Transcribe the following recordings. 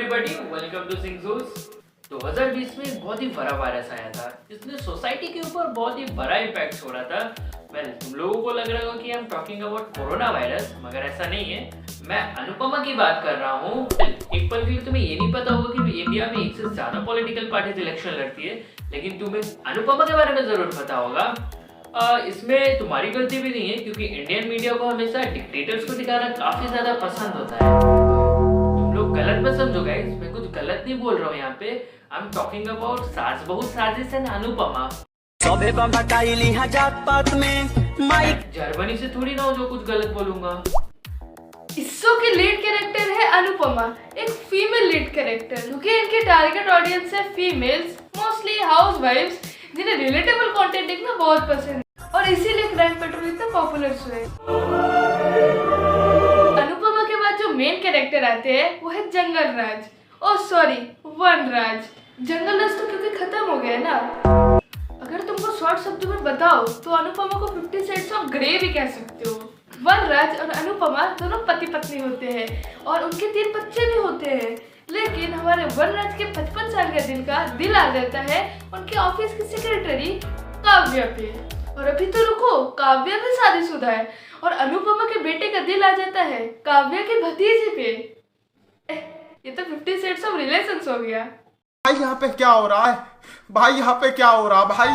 Everybody, welcome to सिंगजूस। 2020 में एक बहुत ही बड़ा वायरस आया था जिसने सोसाइटी के ऊपर बहुत ही बड़ा इम्पैक्ट छोड़ा था। तुम लोगों को लग रहा होगा कि हम टॉकिंग अबाउट कोरोना वायरस, मगर ऐसा नहीं है। मैं अनुपमा की बात कर रहा हूँ। एक पल के लिए तुम्हें ये नहीं पता होगा कि इंडिया में एक से ज्यादा पॉलिटिकल पार्टीज इलेक्शन लड़ती है, लेकिन तुम्हें अनुपमा के बारे में जरूर पता होगा। इसमें तुम्हारी गलती भी नहीं है, क्योंकि इंडियन मीडिया को हमेशा डिक्टेटर्स को दिखाना काफी ज्यादा पसंद होता है। तुम लोग गलत मत समझो गाइस, मैं कुछ गलत नहीं बोल रहा हूँ यहाँ पे। आई एम टॉकिंग अबाउट सास बहू साजिश एंड अनुपमा। जर्मनी से थोड़ी ना हो जो कुछ गलत बोलूंगा। इस शो की लीड कैरेक्टर है अनुपमा, एक फीमेल लीड कैरेक्टर, क्योंकि इनके टारगेट ऑडियंस है फीमेल्स, मोस्टली हाउसवाइफ्स, जिन्हें रिलेटेबल कंटेंट देखना बहुत पसंद है और इसीलिए क्राइम पेट्रोल इतना पॉपुलर शो है। अनुपमा के बाद जो मेन कैरेक्टर आते हैं वो है जंगल राज, वनराज। जंगल राज तो क्योंकि खत्म हो गया ना। अगर तुमको शॉर्ट शब्दों में बताओ तो अनुपमा को 50 शेड्स ऑफ ग्रे भी कह सकते हो। वनराज और अनुपमा दोनों पति पत्नी होते हैं और उनके 3 बच्चे भी होते हैं, लेकिन हमारे वनराज के 55 साल का दिल आ जाता है उनके ऑफिस की सेक्रेटरी काव्या पे। और अभी तो रुको, काव्या भी शादीशुदा है और अनुपमा के बेटे का दिल आ जाता है काव्या के भतीजे पे। ये तो 50 शेड्स ऑफ रिलेशंस हो गया। भाई यहाँ पे क्या हो रहा है? भाई यहाँ पे क्या हो रहा है भाई?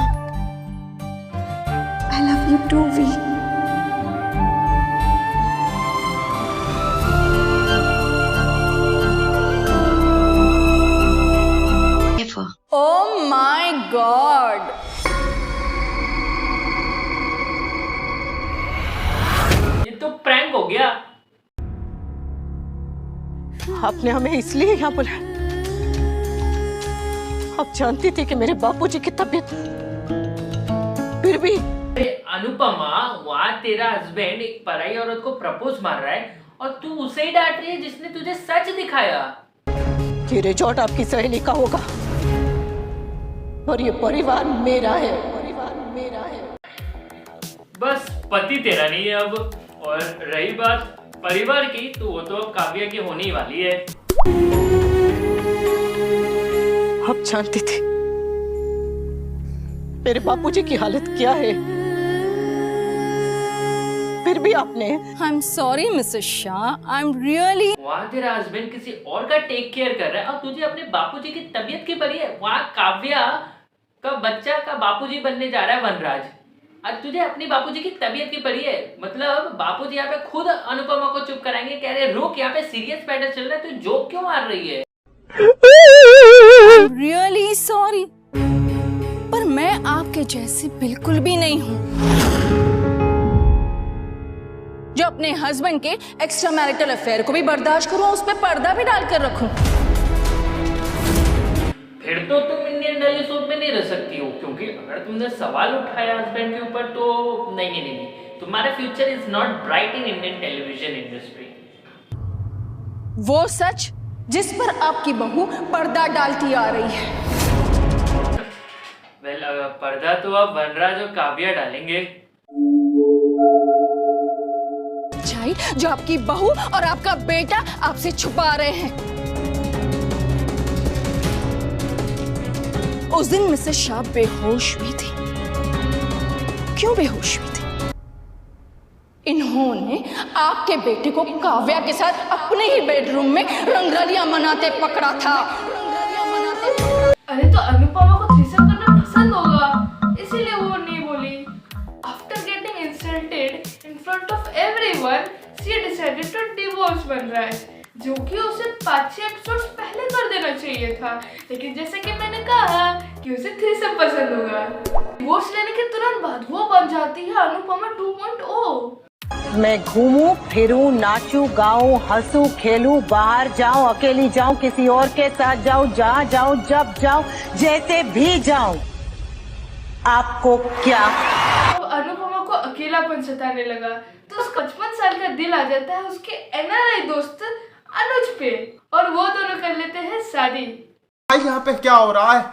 I love you too, V. Oh my God! ये तो प्रैंक हो गया। आपने हमें इसलिए यहाँ बुलाया। आप जानती थी कि मेरे बापूजी की तबीयत, फिर भी। अनुपमा, वहाँ तेरा हस्बैंड एक पराई औरत को प्रपोज मार रहा है और तू उसे ही डांट रही है जिसने तुझे सच दिखाया। ये रिजॉर्ट आपकी सहेली का होगा और ये परिवार मेरा है। बस पति तेरा नहीं है अब। और रही बात परिवार की, तो वो तो अब काव्या की होने ही वाली है। आप जानती थी मेरे बापूजी की हालत क्या है, फिर भी आपने। I'm sorry, Mrs. Shah. I'm really. वहाँ तेरा हस्बैंड किसी और का टेक केयर कर रहा है और तुझे अपने बापूजी की तबीयत की पड़ी है। वहाँ काव्या का बच्चा का बापूजी बनने जा रहा है वनराज, आज तुझे अपनी बापूजी की तबीयत की पड़ी है। मतलब बापूजी यहाँ पे खुद अनुपमा को चुप कराएंगे, कह रहे रुक, यहाँ पे सीरियस मैटर चल रहा है, तू जोक क्यों मार रही है? I'm really sorry. पर मैं आपके जैसी बिल्कुल भी नहीं हूँ जो अपने हस्बैंड के एक्स्ट्रा मैरिटल अफेयर को भी बर्दाश्त करूँ, उस पर पर्दा भी डाल कर रखूँ। फिर तो तुम इंडियन डेली सोप में नहीं रह सकती हो, क्योंकि अगर तुमने सवाल उठाया हस्बैंड के ऊपर तो नहीं, तुम्हारा future is not bright in Indian television industry. वो सच जिस पर आपकी बहू पर्दा डालती आ रही है। पर्दा तो अब वनराज और काव्या डालेंगे। सच्चाई जो आपकी बहू और आपका बेटा आपसे छुपा रहे हैं। उस दिन मिसेस शाह बेहोश हुई थी। क्यों बेहोश हुई थी? इन्होंने आपके बेटे को काव्या के साथ अपने ही बेडरूम में रंगरलियां मनाते पकड़ा था। अरे तो अनुपमा को थ्रीसम करना पसंद होगा, इसीलिए वो नहीं बोली। After getting insulted in front of everyone, she decided to divorce Vanraj, जो कि उसे 5-6 एपिसोड्स पहले कर देना चाहिए था। लेकिन जैसे कि मैंने कहा कि उसे थ्रीसम पसंद होगा। डिवोर्स लेने के तुरंत बाद वो बन जाती है अनुपमा 2.0। मैं घूमूं फिरूं, नाचूं गाऊं, हंसूं खेलूं, बाहर जाऊं, अकेली जाऊं, किसी और के साथ जाऊं, जहां जाऊं, जब जाऊं, जैसे भी जाऊं, आपको क्या? अब अनुपमा को अकेलापन सताने लगा तो उसका 55 साल का दिल आ जाता है उसके NRI दोस्त अनुज पे और वो दोनों कर लेते हैं शादी। भाई यहाँ पे क्या हो रहा है?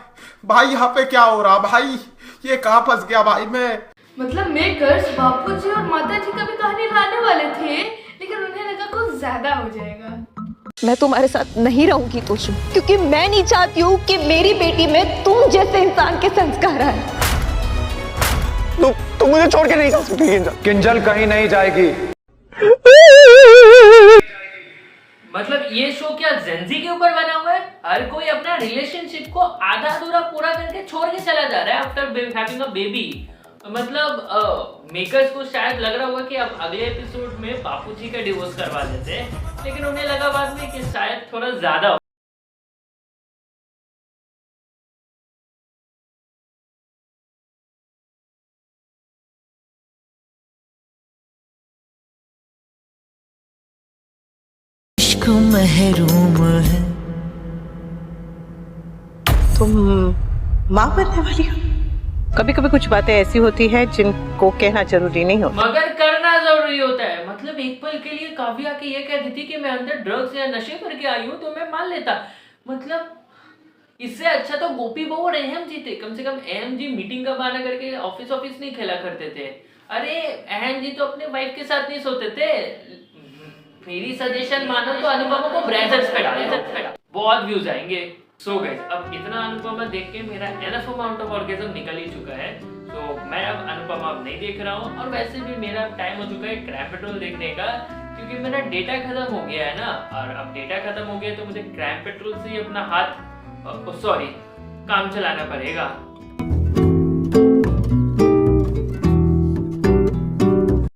भाई यहाँ पे क्या हो रहा है भाई? ये कहाँ फंस गया भाई मैं? मतलब मेकर्स बापूजी और माताजी का भी कहानी लाने वाले थे, लेकिन उन्हें लगा कुछ ज्यादा हो जाएगा। मैं तुम्हारे साथ नहीं रहूंगी कुसुम, क्योंकि मैं नहीं चाहती हूँ कि मेरी बेटी में तुम जैसे इंसान के संस्कार आए। तुम मुझे छोड़ के नहीं जा सकती किंजल। किंजल कहीं नहीं जाएगी। मतलब ये शो क्या जेंजी के ऊपर बना हुआ है? हर कोई अपना रिलेशनशिप को आधा अधूरा पूरा करके छोड़ के चला जा रहा है आफ्टर हैविंग अ बेबी। मतलब मेकर्स को शायद लग रहा होगा कि अब अगले एपिसोड में बापूजी का डिवोर्स करवा देते हैं, लेकिन उन्हें लगा बाद में कि शायद थोड़ा ज्यादा महरूम है। तुम माँ बनने वाली हो? कभी कभी कुछ बातें ऐसी होती है जिनको कहना जरूरी नहीं होता, मगर करना जरूरी होता है। मतलब एक पल के लिए काव्या की ये कहती थी कि मैं अंदर ड्रग्स या नशे करके आई हूँ तो मैं मान लेता। मतलब इससे अच्छा तो गोपी बहू और अहम जी थे। कम से कम अहम जी मीटिंग का बहाना करके ऑफिस नहीं खेला करते थे। अरे अहम जी तो अपने वाइफ के साथ नहीं सोते थे। मेरी सजेशन मानो तो अनुपमा को ब्रेजर्स पे डालो, बहुत व्यूज आएंगे। सो गाइस, अब इतना अनुपमा देख के मेरा एनफ अमाउंट ऑफ ऑर्गेज्म निकल ही चुका है। तो मैं अब अनुपमा अब नहीं देख रहा हूँ, और वैसे भी मेरा टाइम हो चुका है क्रैम पेट्रोल देखने का, क्योंकि मेरा डेटा खत्म हो गया है ना। और अब डेटा खत्म हो गया तो मुझे क्रैम पेट्रोल से ही अपना हाथ काम चलाना पड़ेगा।